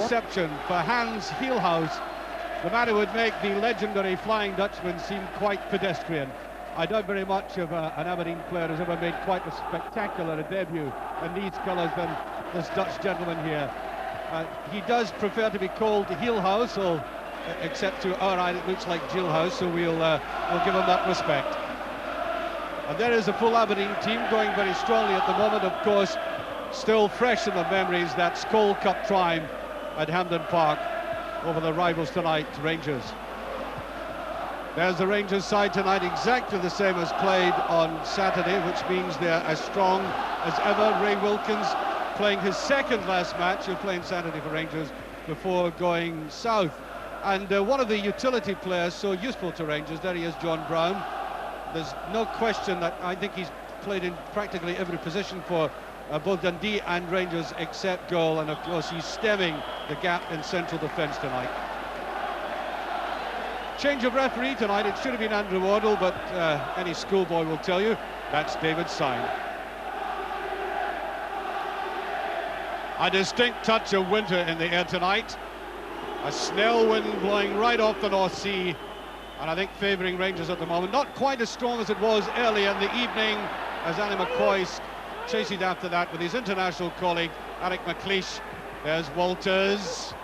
reception for Hans Hielhaus, the man who would make the legendary Flying Dutchman seem quite pedestrian. I doubt very much of an Aberdeen player who's ever made quite a spectacular debut in these colours than this Dutch gentleman here. He does prefer to be called Hielhaus, or except to our eye it looks like Jillhouse, so we'll give him that respect. And there is a full Aberdeen team going very strongly at the moment, of course. Still fresh in the memories, that Skoll Cup triumph at Hampden Park over the rivals tonight, Rangers. There's the Rangers side tonight, exactly the same as played on Saturday, which means they're as strong as ever. Ray Wilkins playing his second last match of playing Saturday for Rangers before going south. And one of the utility players so useful to Rangers, there he is, John Brown. There's no question that I think he's played in practically every position for both Dundee and Rangers except goal, and of course he's stemming the gap in central defence tonight. Change of referee tonight. It should have been Andrew Waddle, but any schoolboy will tell you that's David Syme. A distinct touch of winter in the air tonight. A snell wind blowing right off the North Sea, and I think favouring Rangers at the moment. Not quite as strong as it was earlier in the evening, as Annie McCoy chases after that with his international colleague Eric McLeish. There's Walters,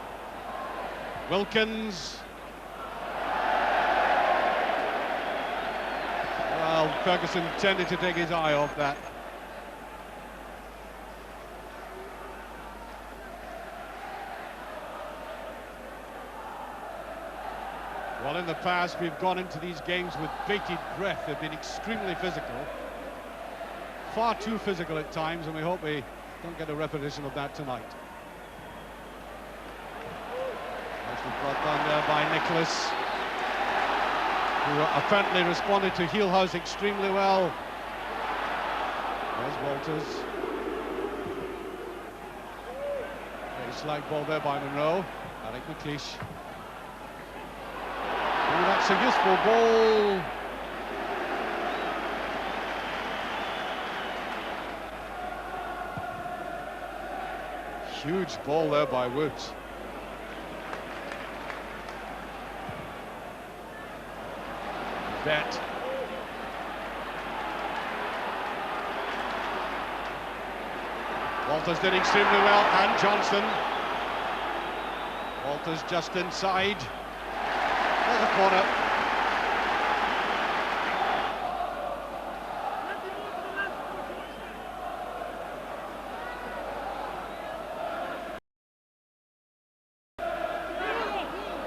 Wilkins. Well, Ferguson tended to take his eye off that. Well, in the past, we've gone into these games with bated breath. They've been extremely physical. Far too physical at times, and we hope we don't get a repetition of that tonight. Nicely brought down there by Nicholas, who apparently responded to Hielhaus extremely well. There's Walters. Very slight ball there by Monroe. Eric McLeish. Oh, that's a useful ball. Huge ball there by Woods. Bet. Walters did extremely well, and Johnson. Walters just inside. There's a corner.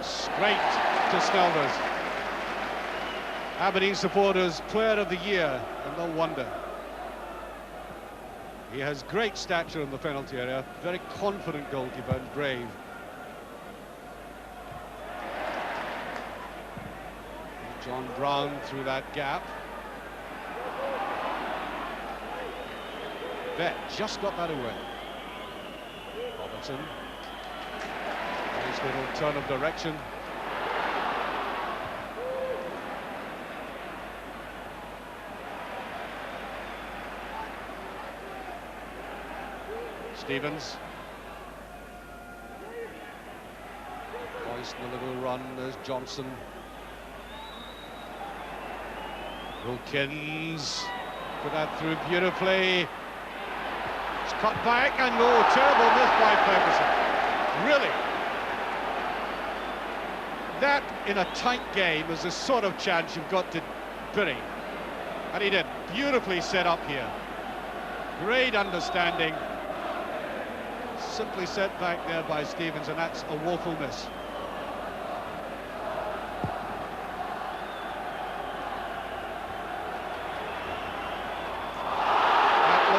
Straight to Snelders. Aberdeen supporters, player of the year, and no wonder. He has great stature in the penalty area, very confident goalkeeper and brave. John Brown through that gap. Bet just got that away. Robertson. Nice little turn of direction. Stevens. Hoisting a little run, there's Johnson. Wilkins put that through beautifully. It's cut back, and oh, terrible miss by Ferguson. Really? That, in a tight game, is the sort of chance you've got to bury. And he did. Beautifully set up here. Great understanding. Simply set back there by Stevens, and that's a woeful miss.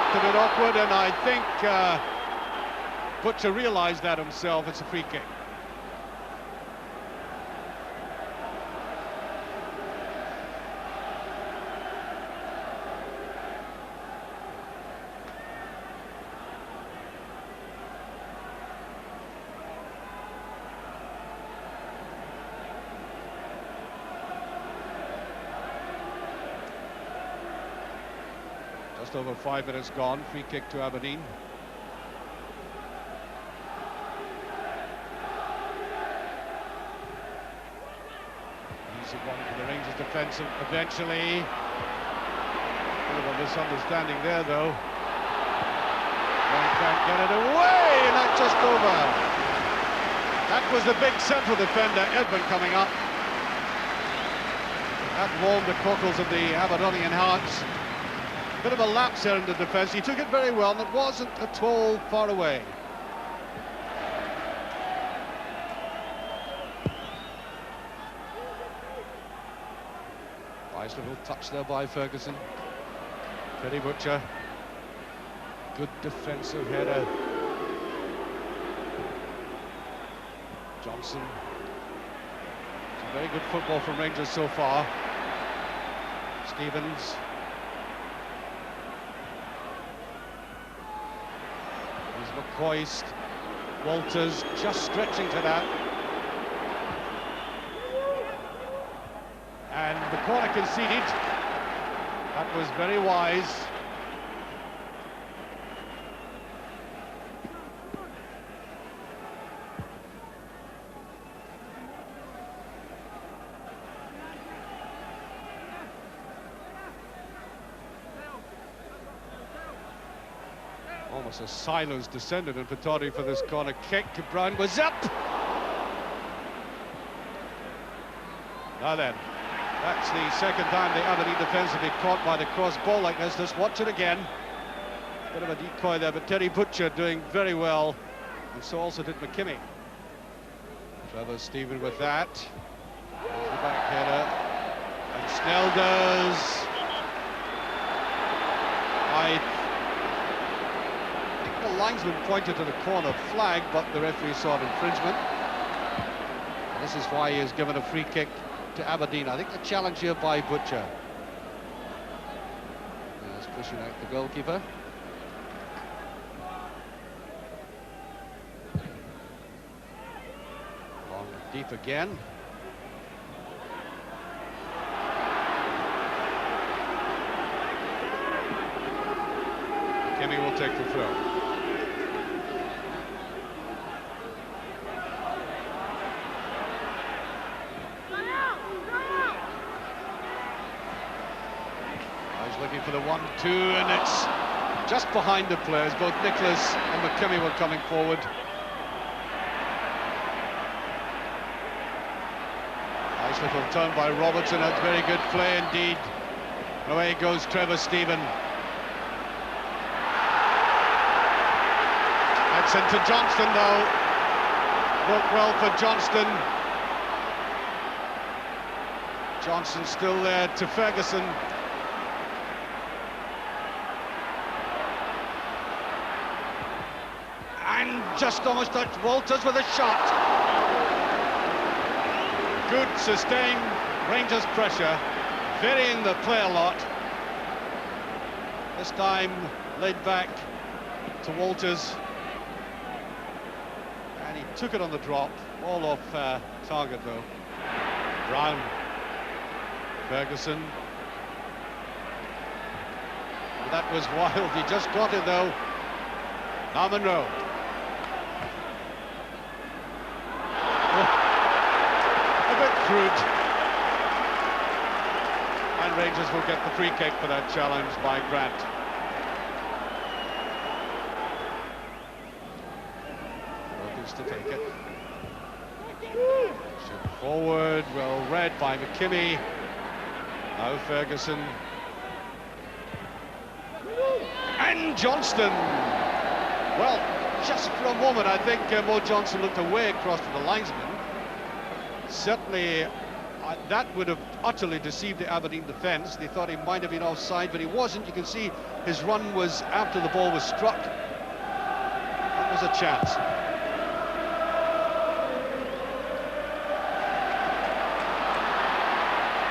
A bit awkward, and I think Butcher realised that himself. It's a free kick. Just over 5 minutes gone. Free kick to Aberdeen. Easy one for the Rangers defence eventually. Bit of a misunderstanding there, though. One can't get it away, and that's just over. That was the big central defender, Edmund, coming up. That warmed the cockles of the Aberdonian hearts. Bit of a lapse there in the defence. He took it very well, and it wasn't at all far away. Nice little touch there by Ferguson. Teddy Butcher. Good defensive header. Johnson. Some very good football from Rangers so far. Stevens. Here's McCoist. Walters just stretching to that. And the corner conceded. That was very wise. Almost a silence descended in Pittodrie for this corner kick. Brown was up. Now then, that's the second time the Aberdeen defence have been caught by the cross ball like this. Let's watch it again. Bit of a decoy there, but Teddy Butcher doing very well, and so also did McKimmie. Trevor Stephen with that. There's the back header, and Snell does. I think the linesman pointed to the corner flag, but the referee saw an infringement. And this is why he is given a free kick to Aberdeen. I think the challenge here by Butcher. That's pushing out the goalkeeper. Long deep again. Kimmy will take the throw. Looking for the 1-2, and it's just behind the players. Both Nicholas and McKimmie were coming forward. Nice little turn by Robertson. That's very good play indeed. Away goes Trevor Stephen. That's into Johnston though. Worked well for Johnston. Johnson still there to Ferguson. And just almost touched Walters with a shot. Good sustained Rangers pressure, varying the play a lot. This time laid back to Walters. And he took it on the drop, all off target though. Brown. Ferguson. And that was wild, he just got it though. Now Monroe. Crude. And Rangers will get the free kick for that challenge by Grant. Wilkins to take it. Shoot forward, well read by McKimmie. Now Ferguson. And Johnston. Well, just for a moment I think Mo Johnson looked away across to the linesman. Certainly, that would have utterly deceived the Aberdeen defence. They thought he might have been offside, but he wasn't. You can see his run was after the ball was struck. That was a chance.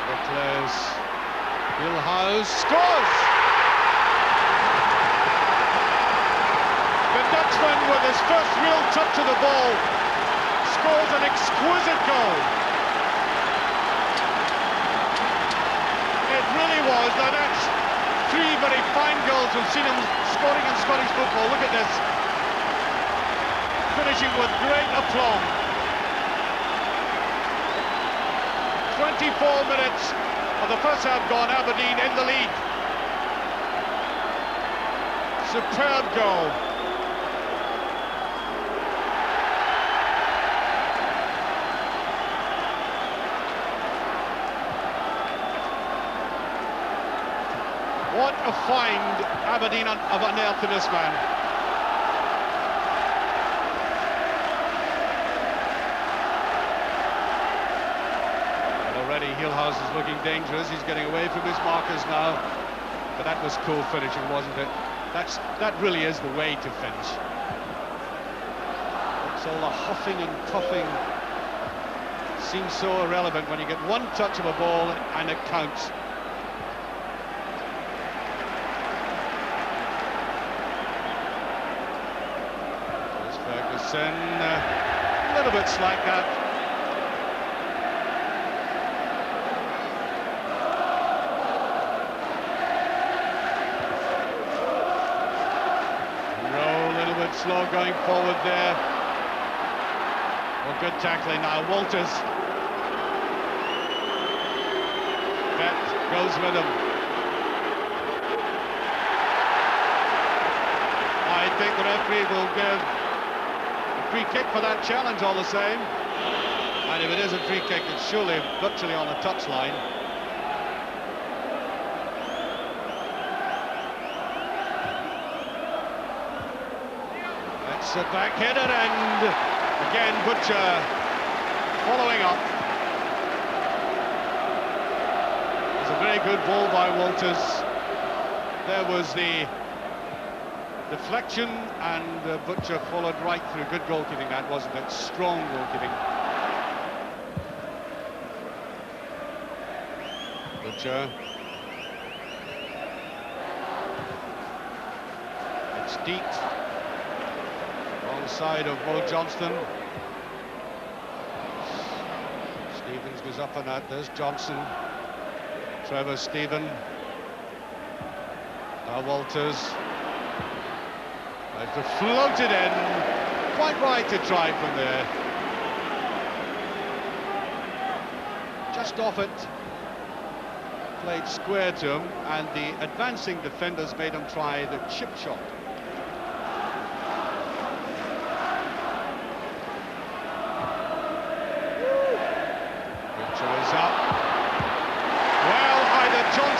Nicholas Hillhouse scores! The Dutchman, with his first real touch of the ball, scores an exquisite goal. It really was. Now that's three very fine goals. We've seen him scoring in Scottish football. Look at this. Finishing with great aplomb. 24 minutes of the first half gone, Aberdeen in the lead. Superb goal. What a find Aberdeen have unearthed in this man. And already Hillhouse is looking dangerous. He's getting away from his markers now. But that was cool finishing, wasn't it? That really is the way to finish. It's all the huffing and puffing. Seems so irrelevant when you get one touch of a ball and it counts. There's Ferguson, a little bit slack that. Slow going forward there. Well, good tackling now. Walters. Bet goes with him. I think the referee will give a free kick for that challenge all the same. And if it is a free kick, it's surely virtually on the touchline. A back header, and again Butcher following up. It's a very good ball by Walters. There was the deflection, and Butcher followed right through. Good goalkeeping that, wasn't it? Strong goalkeeping. Butcher. It's deep. Side of Mo Johnston. Stevens goes up on that. There's Johnson. Trevor Stephen. Now Walters. Tries to float it in. Quite right to try from there. Just off it. Played square to him, and the advancing defenders made him try the chip shot.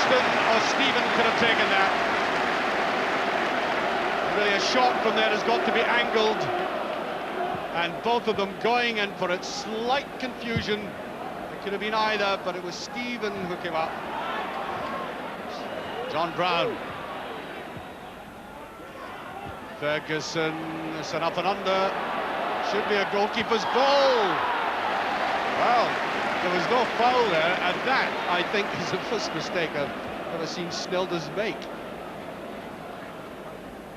Or Stephen could have taken that. Really, a shot from there has got to be angled, and both of them going in for it. Slight confusion. It could have been either, but it was Stephen who came up. John Brown. Ferguson, it's an up and under. Should be a goalkeeper's goal. Well, there was no foul there, and that, I think, is the first mistake I've ever seen Snilders make.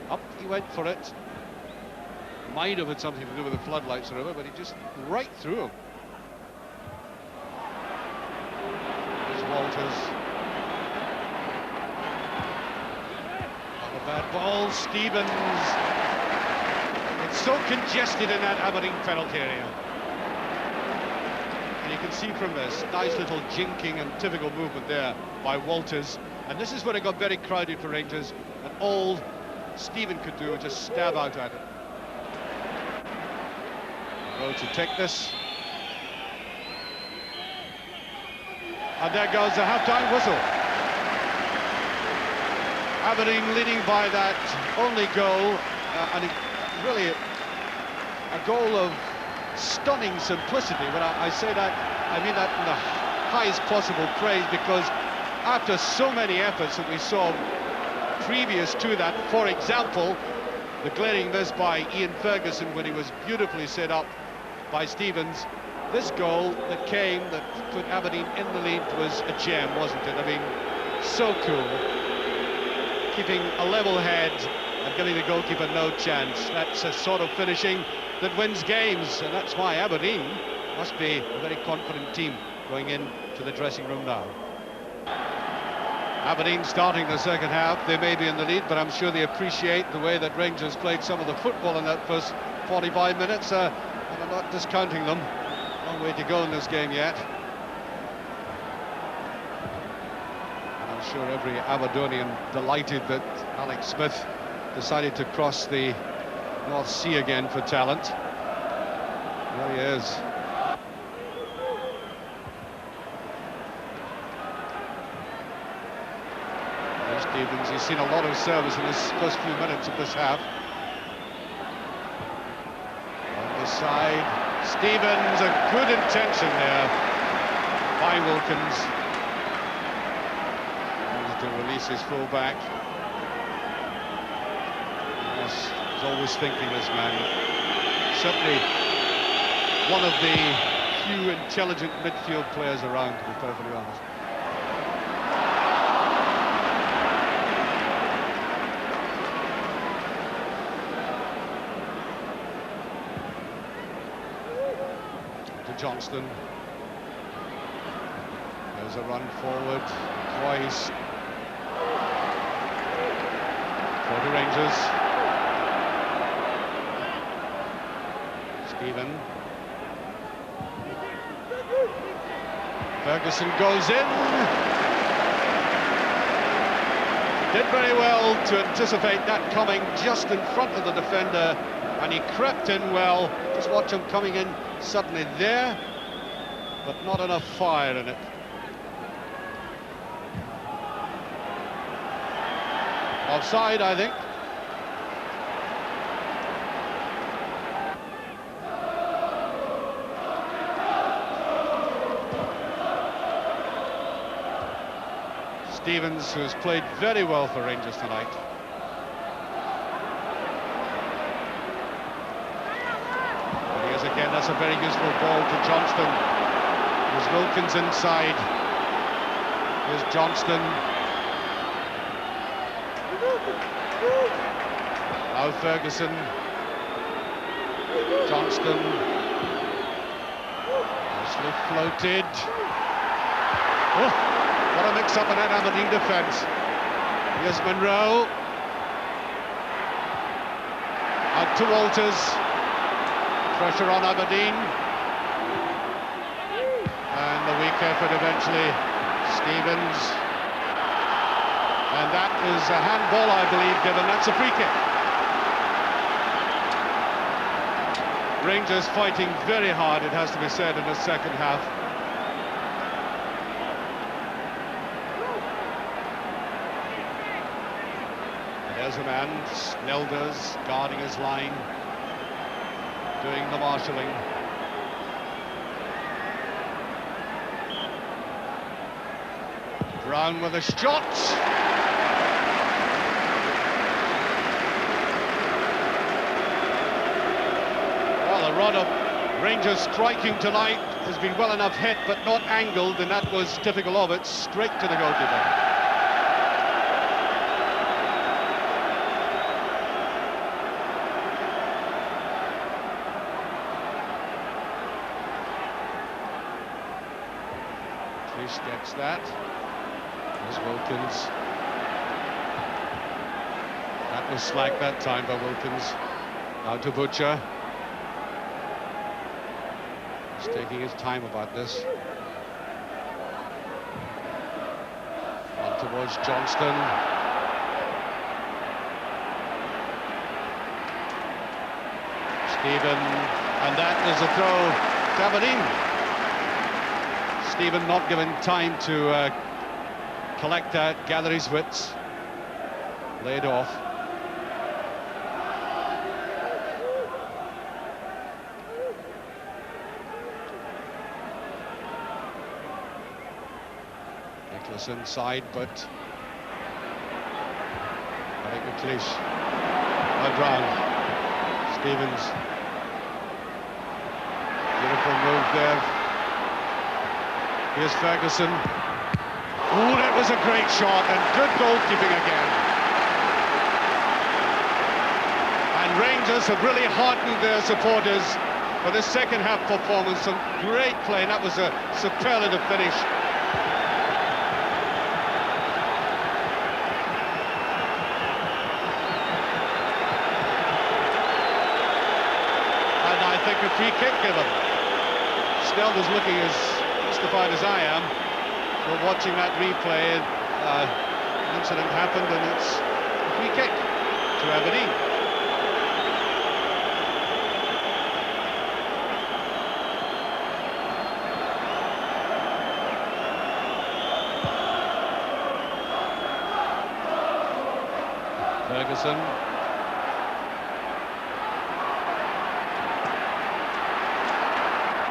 Up he went for it. Might have had something to do with the floodlights or whatever, but he just right through him. There's Walters. Not a bad ball, Stevens. It's so congested in that Aberdeen penalty area. And you can see from this nice little jinking and typical movement there by Walters. And this is when it got very crowded for Rangers, and all Stephen could do was just stab out at it. Rowe to take this. And there goes the half-time whistle. Aberdeen leading by that only goal, and really a goal of stunning simplicity. When I say that, I mean that in the highest possible praise, because after so many efforts that we saw previous to that, for example, the glaring miss by Ian Ferguson when he was beautifully set up by Stevens, this goal that came that put Aberdeen in the lead was a gem, wasn't it? I mean, so cool. Keeping a level head and giving the goalkeeper no chance. That's a sort of finishing that wins games, and that's why Aberdeen must be a very confident team going into the dressing room now. Aberdeen starting the second half. They may be in the lead, but I'm sure they appreciate the way that Rangers played some of the football in that first 45 minutes, and I'm not discounting them. Long way to go in this game yet. I'm sure every Aberdonian delighted that Alex Smith decided to cross the North Sea again for talent. There he is. There's Stevens. He's seen a lot of service in his first few minutes of this half. On the side, Stevens, a good intention there by Wilkins. To release his full-back. Yes, he's always thinking, this man. Certainly one of the few intelligent midfield players around, to be perfectly honest. To Johnston. There's a run forward twice. For the Rangers. Stephen. Ferguson goes in. Did very well to anticipate that coming just in front of the defender, and he crept in well. Just watch him coming in suddenly there, but not enough fire in it. Offside, I think. Stevens, who has played very well for Rangers tonight. And he is again, that's a very useful ball to Johnston. There's Wilkins inside. Here's Johnston. Now Ferguson, Johnston, nicely floated. Oh, what a mix-up in that Aberdeen defence. Here's Monroe. Out to Walters. Pressure on Aberdeen. And the weak effort eventually. Stevens. And that is a handball, I believe, given. That's a free kick. Rangers fighting very hard, it has to be said, in the second half. And there's a man, Snelders, guarding his line, doing the marshalling. Brown with a shot. The run of Rangers striking tonight has been well enough hit, but not angled, and that was typical of it, straight to the goalkeeper. Trish gets that. There's Wilkins. That was slack that time by Wilkins. Now to Butcher. He's taking his time about this. On towards Johnston. Stephen, and that is a throw to Aberdeen. Stephen not given time to collect that, gather his wits. Laid off. Nicholas inside, but I think McLeish. Brown. Stevens. Beautiful move there. Here's Ferguson. Oh, that was a great shot, and good goalkeeping again. And Rangers have really heartened their supporters for this second half performance. Some great play, and that was a superlative finish. And I think a free kick given. Snelders looking as mystified as I am for watching that replay. An incident happened, and it's a free kick to Aberdeen. Ferguson.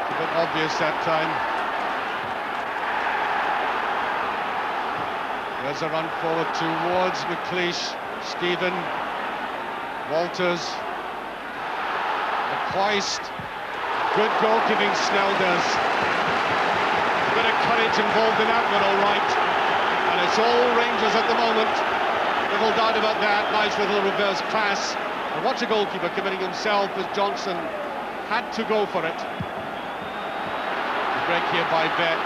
It's a bit obvious that time. There's a run forward towards McLeish, Stephen, Walters, McCoist. Good goalkeeping, Snell does. A bit of courage involved in that one, all right. And it's all Rangers at the moment. Little doubt about that. Nice little reverse pass. And watch a goalkeeper committing himself as Johnson had to go for it. The break here by Bet.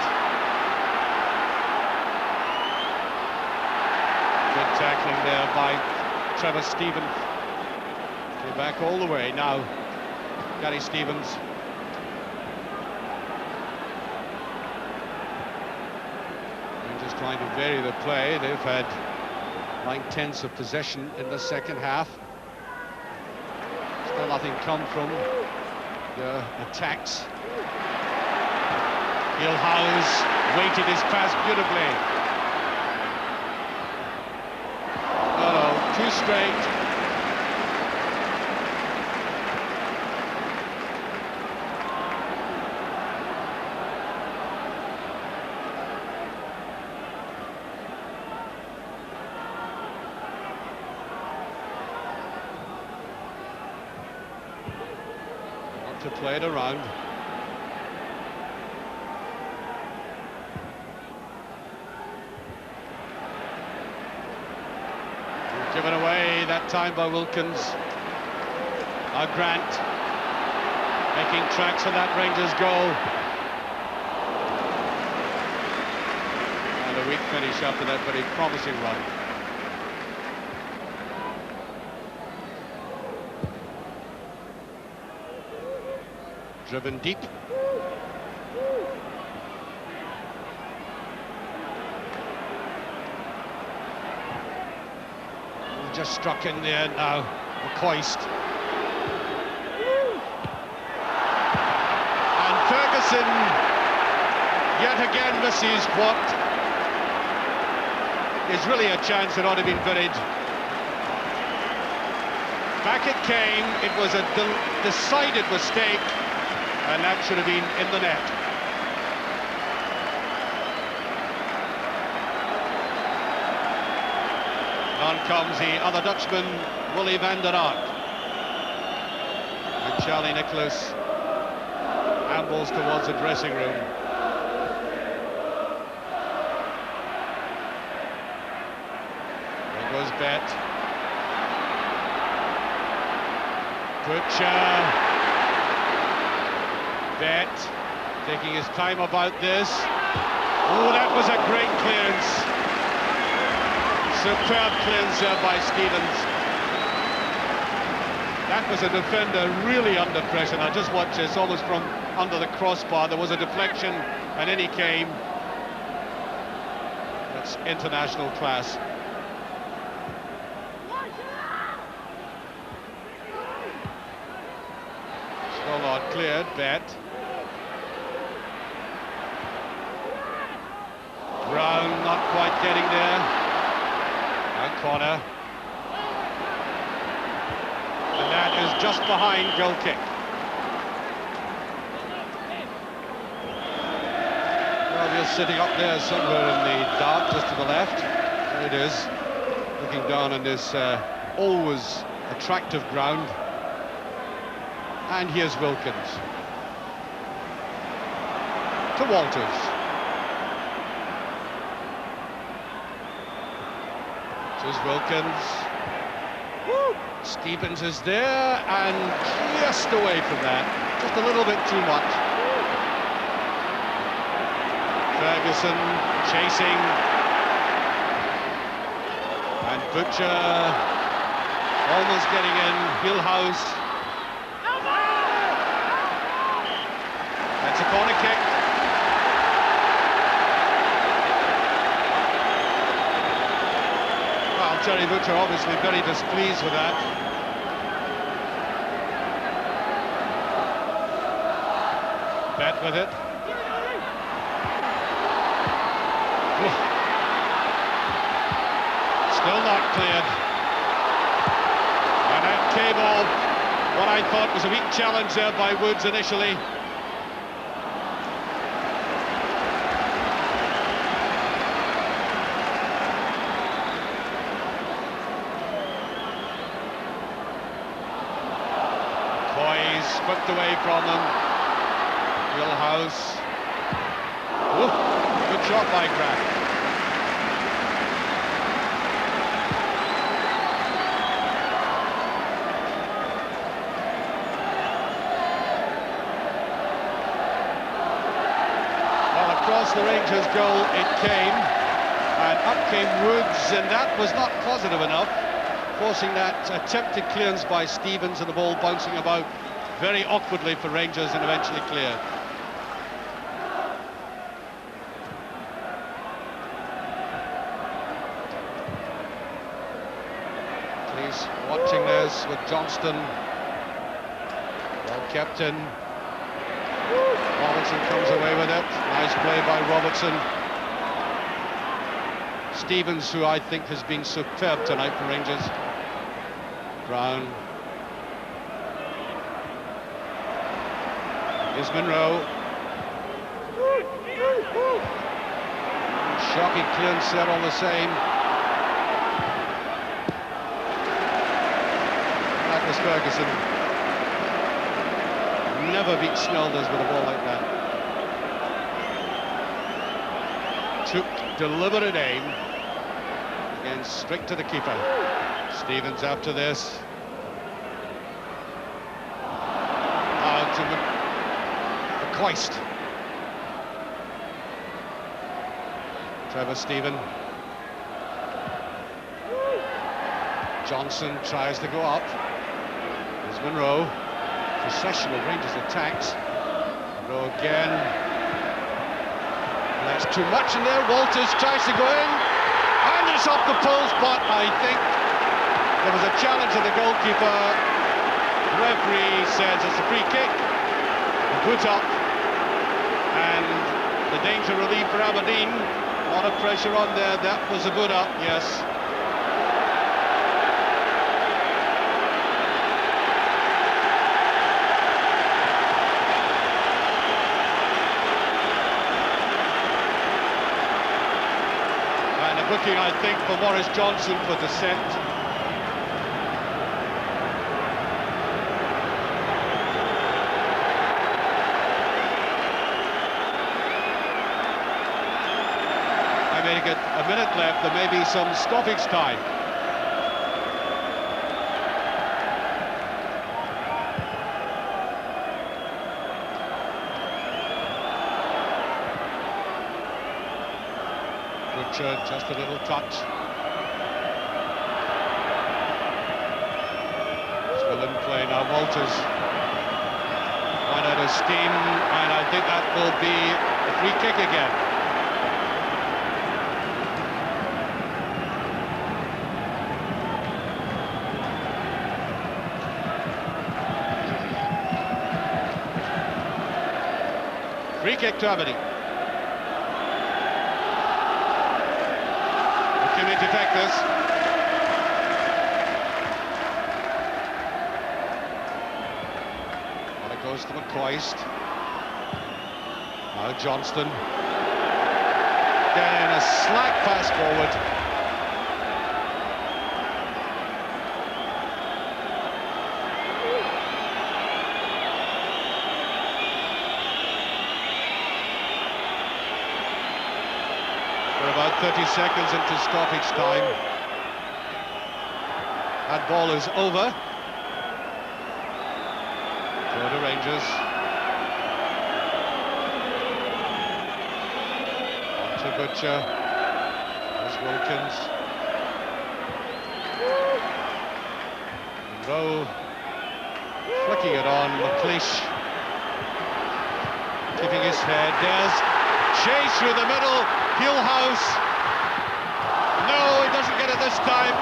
Good tackling there by Trevor Stevens. Came back all the way now. Gary Stevens. Rangers trying to vary the play. They've had 9/10 of possession in the second half. Still nothing come from the attacks. Hillhouse weighted his pass beautifully. Too straight. Not to play it around. Given away that time by Wilkins. Now Grant making tracks for that Rangers goal. And a weak finish after that very promising run. Driven deep. Just struck in there now, McCoist. And Ferguson yet again misses what is really a chance that ought to have been buried. Back it came, it was a decided mistake, and that should have been in the net. On comes the other Dutchman, Willy van der Aert. And Charlie Nicholas ambles towards the dressing room. There goes Bet. Butcher. Bet taking his time about this. Oh, that was a great clearance. Superb clearance there by Stevens. That was a defender really under pressure. Now just watch this, almost from under the crossbar. There was a deflection and in he came. That's international class. Stollard cleared, Bet. Brown not quite getting there. Corner, and that is just behind goal kick. Well, you're sitting up there somewhere in the dark, just to the left. There it is, looking down on this always attractive ground. And here's Wilkins to Walters. There's Wilkins. Woo! Stevens is there and just away from that. Just a little bit too much. Ferguson chasing. And Butcher almost getting in. Hillhouse. That's a corner kick. Jerry Butcher obviously very displeased with that. Bet with it. Still not cleared. And out came off what I thought was a weak challenge there by Woods initially. Whipped away from them. Wheelhouse. Ooh, good shot by Grant. Well, across the Rangers goal it came, and up came Woods, and that was not positive enough, forcing that attempted clearance by Stevens and the ball bouncing about very awkwardly for Rangers and eventually cleared. Please watching this with Johnston. Well kept in. Robertson comes away with it. Nice play by Robertson. Stevens, who I think has been superb tonight for Rangers. Brown. Is Monroe. Shocking clearance there all the same. That was Ferguson. Never beat Snelders with a ball like that. Took deliberate aim. Again, straight to the keeper. Stevens after this. Out to Quist. Trevor Stephen. Johnson tries to go up. There's Monroe. Procession of Rangers attacks. Monroe again. That's too much in there. Walters tries to go in. And it's off the post, but I think there was a challenge of the goalkeeper. The referee says it's a free kick. A put up. And the danger relief for Aberdeen. A lot of pressure on there. That was a good up, yes. And a booking, I think, for Maurice Johnson for dissent. A minute left, there may be some stoppage time. Butcher, just a little touch. Still in play now, Walters. Ran out of steam, and I think that will be a free kick again. Free kick to Aberdeen. Looking in to take this. Well, it goes to McCoist. Now Johnston. Then a slack pass forward. About 30 seconds into stoppage time. That ball is over. Go to Rangers. On to Butcher. There's Wilkins. Monroe flicking it on. McLeish keeping his head. There's chase through the middle. Wheelhouse. No, he doesn't get it this time.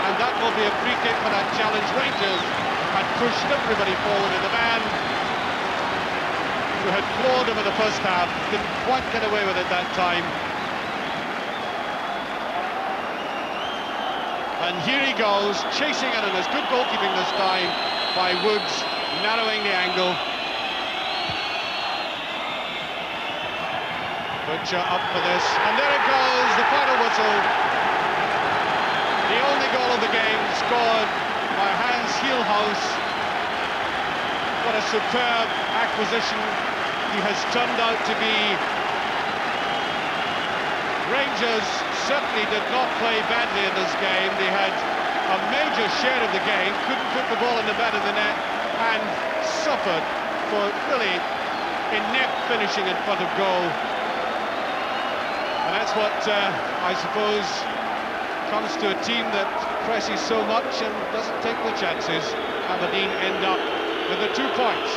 And that will be a free kick for that challenge. Rangers had pushed everybody forward, and the man who had floored him in the first half didn't quite get away with it that time. And here he goes, chasing it, and there's good goalkeeping this time by Woods, narrowing the angle. Butcher up for this, and there it goes, the final whistle. The only goal of the game scored by Hans Hielhaus. What a superb acquisition he has turned out to be. Rangers certainly did not play badly in this game. They had a major share of the game, couldn't put the ball in the back of the net, and suffered for really inept finishing in front of goal. And that's what, I suppose, comes to a team that presses so much and doesn't take the chances. Aberdeen end up with the 2 points.